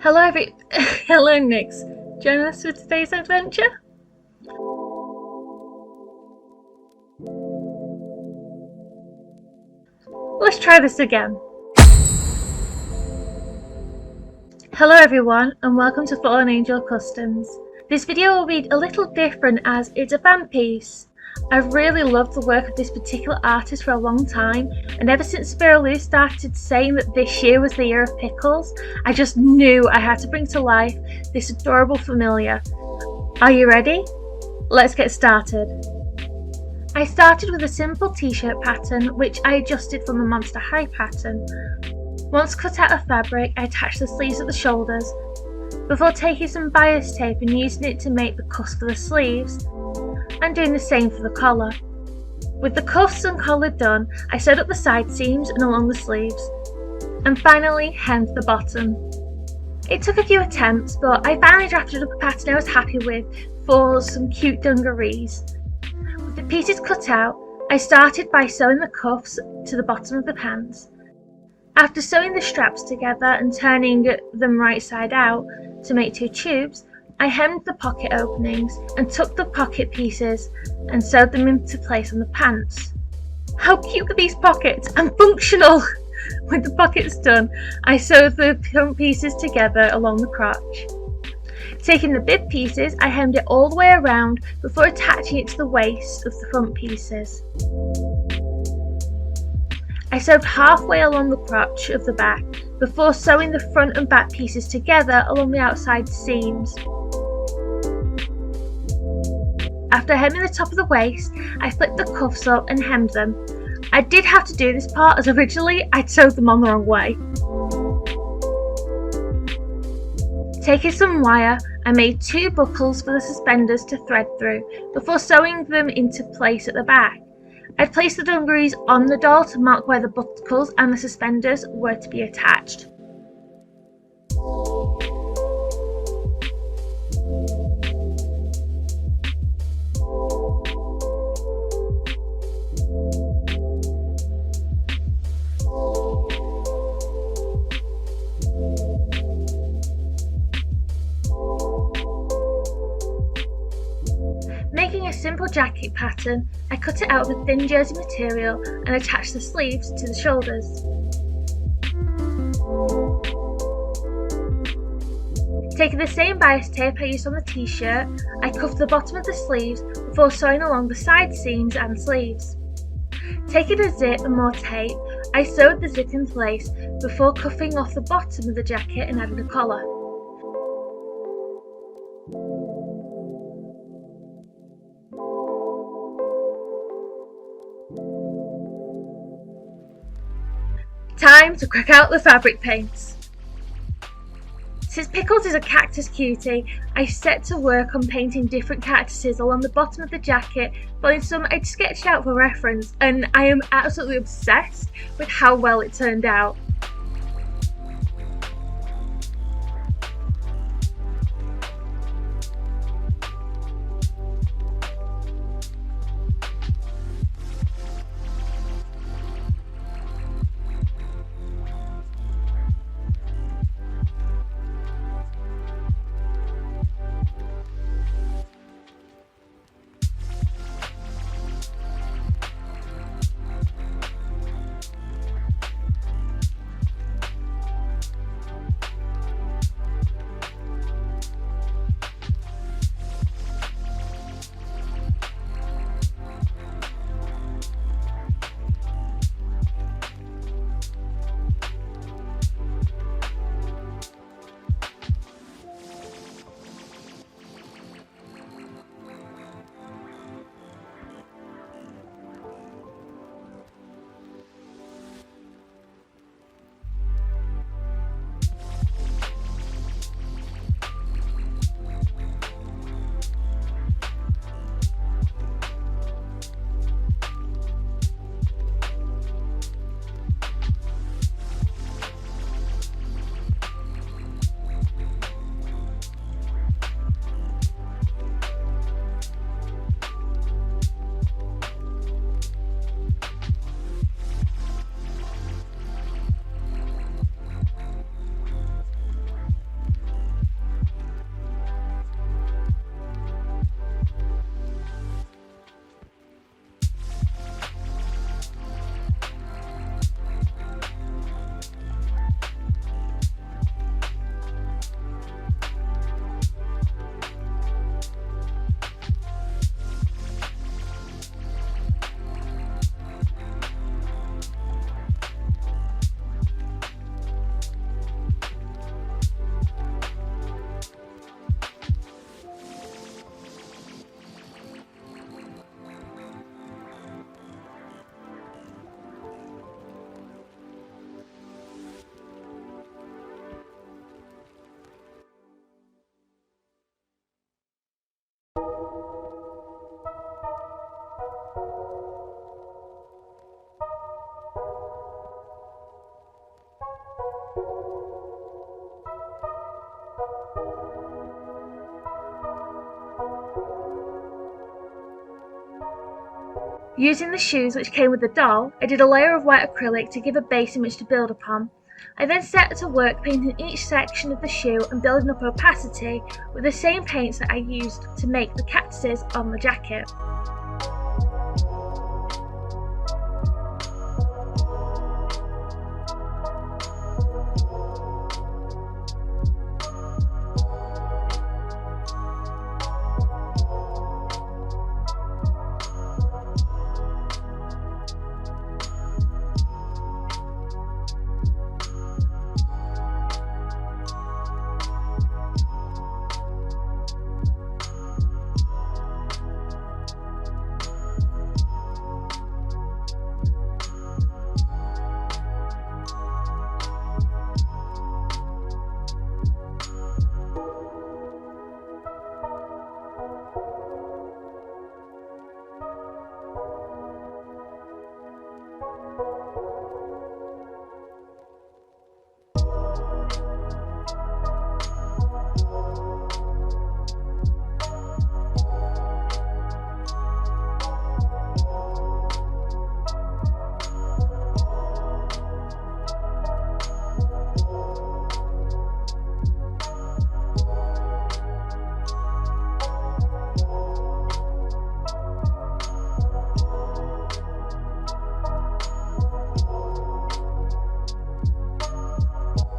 Hello Nix. Join us for today's adventure? Let's try this again. Hello everyone and welcome to Fallen Angel Customs. This video will be a little different as it's a fan piece. I've really loved the work of this particular artist for a long time, and ever since Sophiralou started saying that this year was the year of Pickles, I just knew I had to bring to life this adorable familiar. Are you ready? Let's get started. I started with a simple t-shirt pattern which I adjusted from the Monster High pattern. Once cut out of fabric, I attached the sleeves at the shoulders, before taking some bias tape and using it to make the cuffs for the sleeves, and doing the same for the collar. With the cuffs and collar done, I sewed up the side seams and along the sleeves, and finally hemmed the bottom. It took a few attempts, but I finally drafted up a pattern I was happy with for some cute dungarees. With the pieces cut out, I started by sewing the cuffs to the bottom of the pants. After sewing the straps together and turning them right side out to make two tubes, I hemmed the pocket openings and took the pocket pieces and sewed them into place on the pants. How cute are these pockets and functional! With the pockets done, I sewed the front pieces together along the crotch. Taking the bib pieces, I hemmed it all the way around before attaching it to the waist of the front pieces. I sewed halfway along the crotch of the back before sewing the front and back pieces together along the outside seams. After hemming the top of the waist, I flipped the cuffs up and hemmed them. I did have to do this part as originally I'd sewed them on the wrong way. Taking some wire, I made two buckles for the suspenders to thread through before sewing them into place at the back. I'd placed the dungarees on the doll to mark where the buckles and the suspenders were to be attached. Making a simple jacket pattern, I cut it out of a thin jersey material and attached the sleeves to the shoulders. Taking the same bias tape I used on the t-shirt, I cuffed the bottom of the sleeves before sewing along the side seams and sleeves. Taking a zip and more tape, I sewed the zip in place before cuffing off the bottom of the jacket and adding a collar. Time to crack out the fabric paints. Since Pickles is a cactus cutie, I set to work on painting different cactuses along the bottom of the jacket, following some I'd sketched out for reference, and I am absolutely obsessed with how well it turned out. Using the shoes which came with the doll, I did a layer of white acrylic to give a base in which to build upon. I then set to work painting each section of the shoe and building up opacity with the same paints that I used to make the cactuses on the jacket.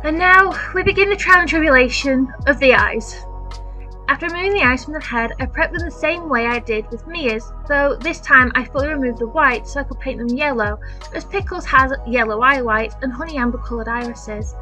And now we begin the trial and tribulation of the eyes. After removing the eyes from the head, I prepped them the same way I did with Mia's, though this time I fully removed the white so I could paint them yellow, as Pickles has yellow eye white and honey amber coloured irises.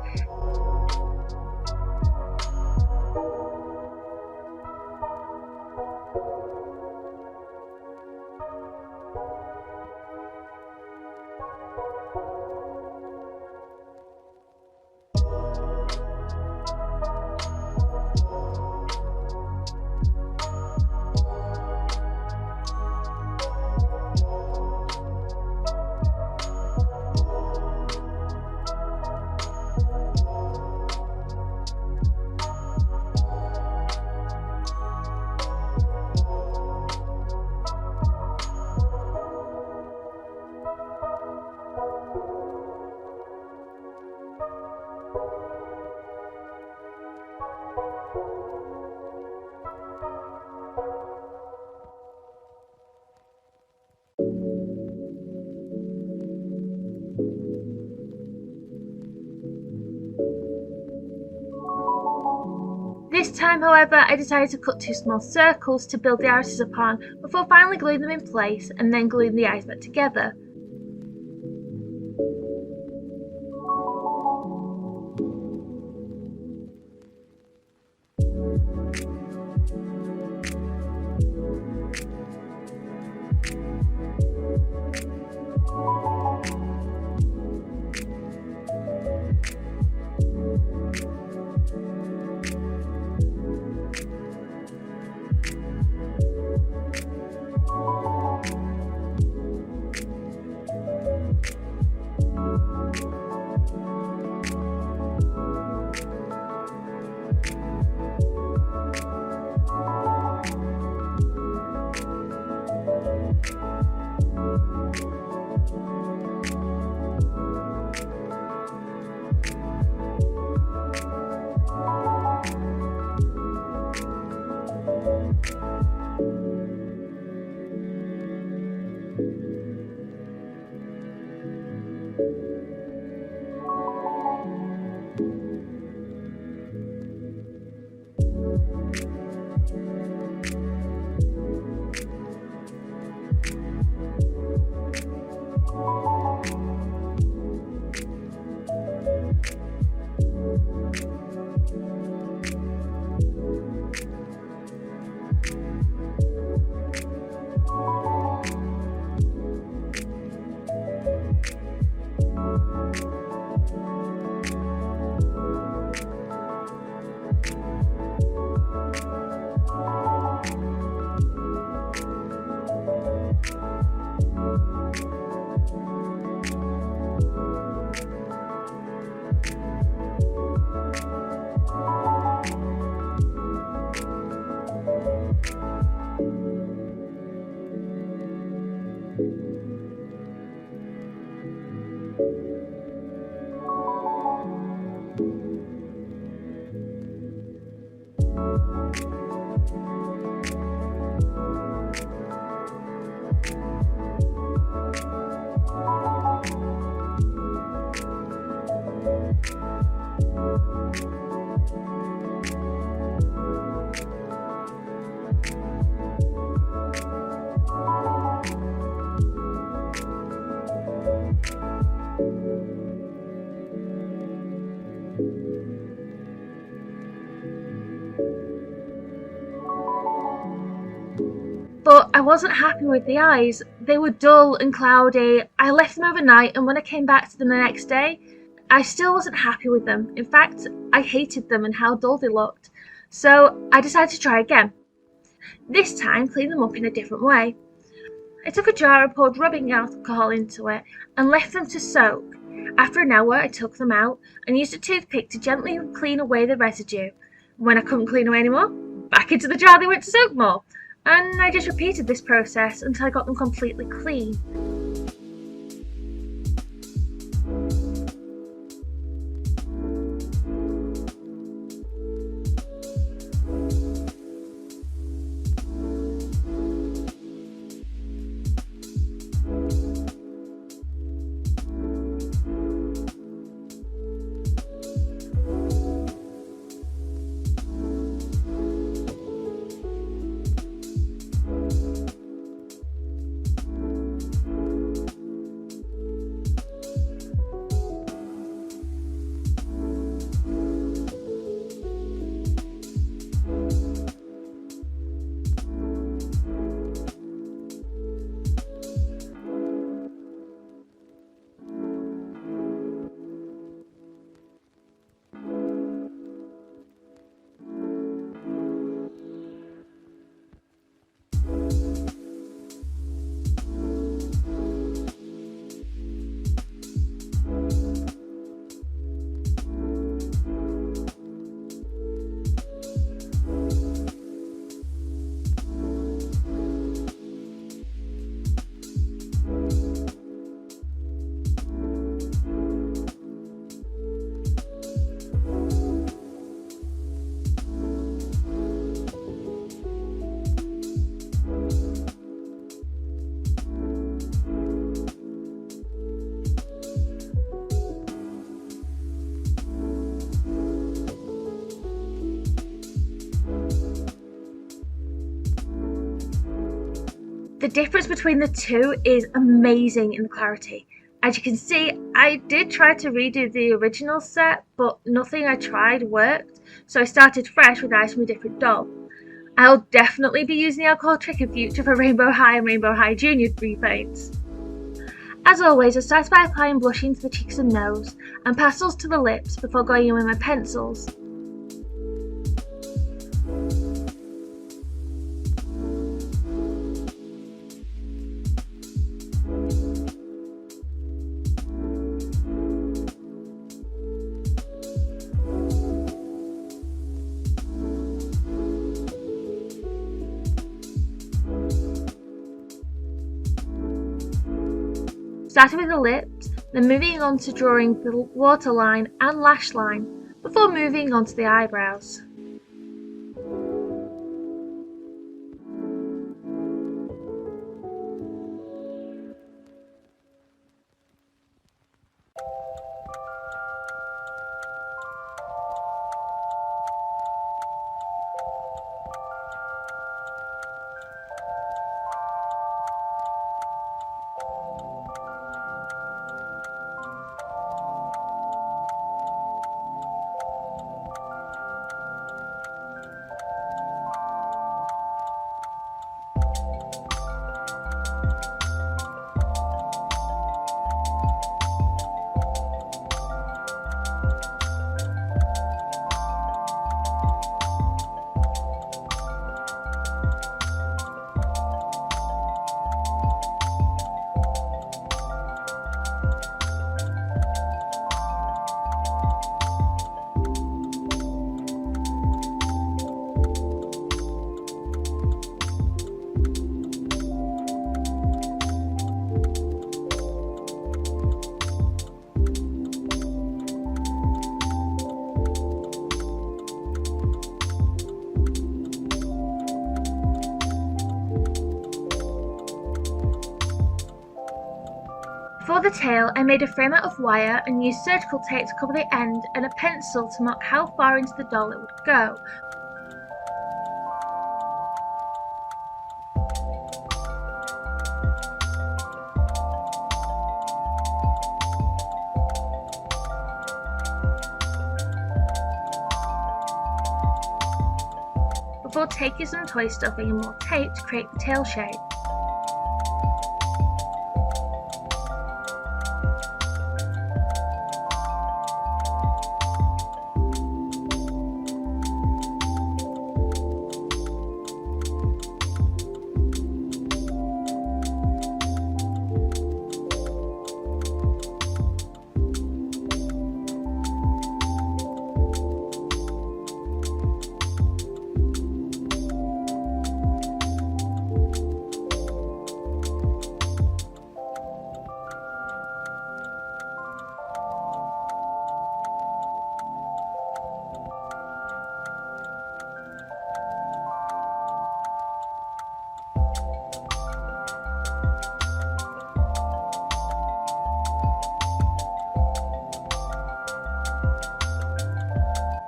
This time, however, I decided to cut 2 small circles to build the irises upon before finally gluing them in place and then gluing the eyes back together. But I wasn't happy with the eyes. They were dull and cloudy. I left them overnight, and when I came back to them the next day, I still wasn't happy with them. In fact, I hated them and how dull they looked. So I decided to try again. This time, clean them up in a different way. I took a jar and poured rubbing alcohol into it and left them to soak. After an hour, I took them out and used a toothpick to gently clean away the residue. When I couldn't clean away anymore, back into the jar they went to soak more. And I just repeated this process until I got them completely clean. The difference between the two is amazing in the clarity. As you can see, I did try to redo the original set, but nothing I tried worked, so I started fresh with eyes from a different doll. I'll definitely be using the alcohol trick in future for Rainbow High and Rainbow High Junior repaints. As always, I started by applying blushing to the cheeks and nose, and pastels to the lips before going in with my pencils. Starting with the lips, then moving on to drawing the waterline and lash line, before moving on to the eyebrows. For the tail, I made a frame out of wire and used surgical tape to cover the end and a pencil to mark how far into the doll it would go. Before taking some toy stuffing and more tape to create the tail shape.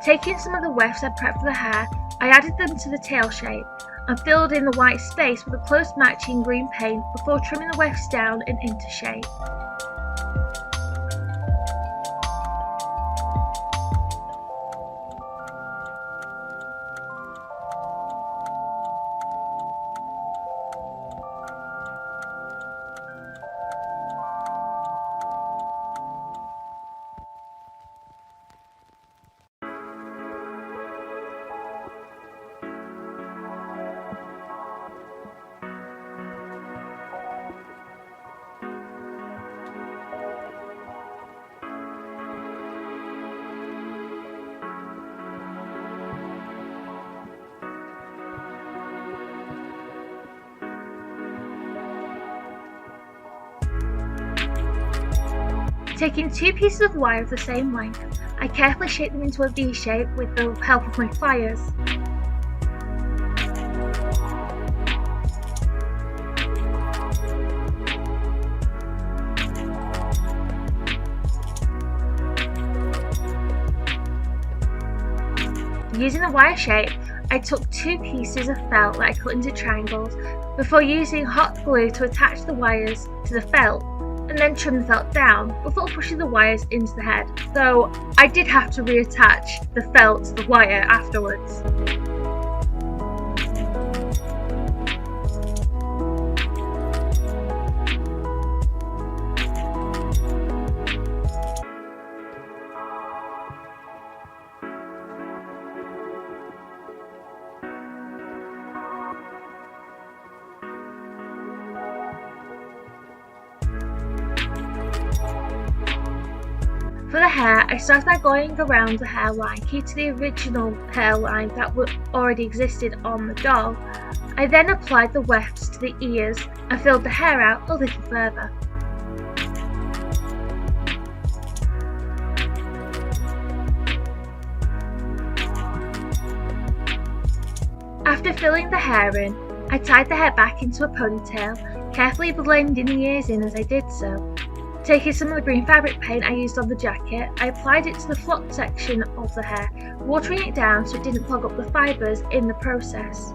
Taking some of the wefts I prepped for the hair, I added them to the tail shape and filled in the white space with a close matching green paint before trimming the wefts down and into shape. Taking two pieces of wire of the same length, I carefully shaped them into a V shape with the help of my pliers. Using the wire shape, I took two pieces of felt that I cut into triangles before using hot glue to attach the wires to the felt, and then trim the felt down before pushing the wires into the head, though I did have to reattach the felt to the wire afterwards. For the hair, I started by going around the hairline, key to the original hairline that already existed on the doll. I then applied the wefts to the ears and filled the hair out a little further. After filling the hair in, I tied the hair back into a ponytail, carefully blending the ears in as I did so. Taking some of the green fabric paint I used on the jacket, I applied it to the flocked section of the hair, watering it down so it didn't clog up the fibres in the process.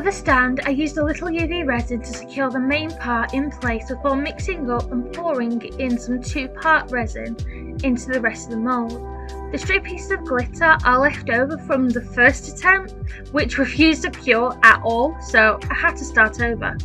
the stand, I used a little UV resin to secure the main part in place before mixing up and pouring in some 2-part resin into the rest of the mould. The stray pieces of glitter are left over from the first attempt, which refused to cure at all, so I had to start over.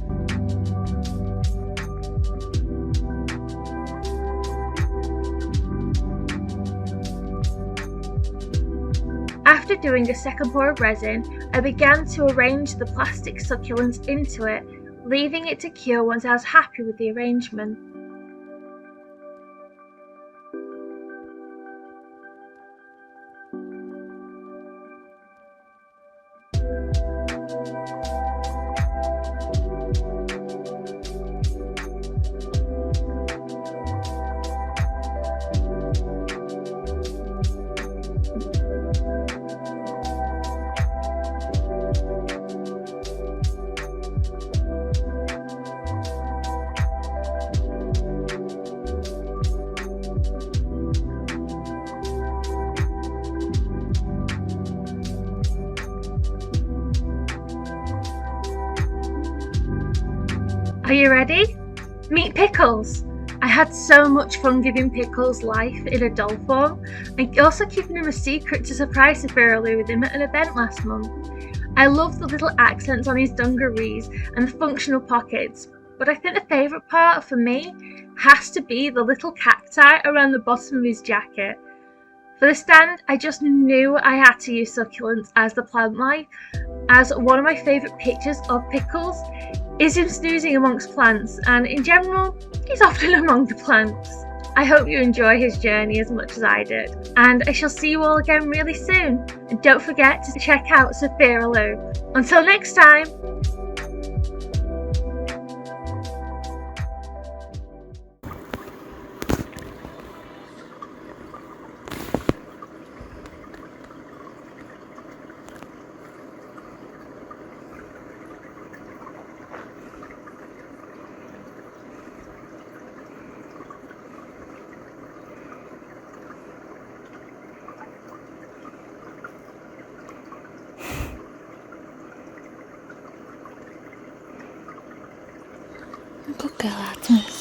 After doing a second pour of resin, I began to arrange the plastic succulents into it, leaving it to cure once I was happy with the arrangement. Are you ready? Meet Pickles! I had so much fun giving Pickles life in a doll form, and also keeping him a secret to surprise Sophiralou with him at an event last month. I love the little accents on his dungarees and the functional pockets, but I think the favourite part for me has to be the little cacti around the bottom of his jacket. For the stand, I just knew I had to use succulents as the plant life, as one of my favourite pictures of Pickles is him snoozing amongst plants, and in general, he's often among the plants. I hope you enjoy his journey as much as I did, and I shall see you all again really soon. And don't forget to check out Sophiralou. Until next time! Good girl, Agnes.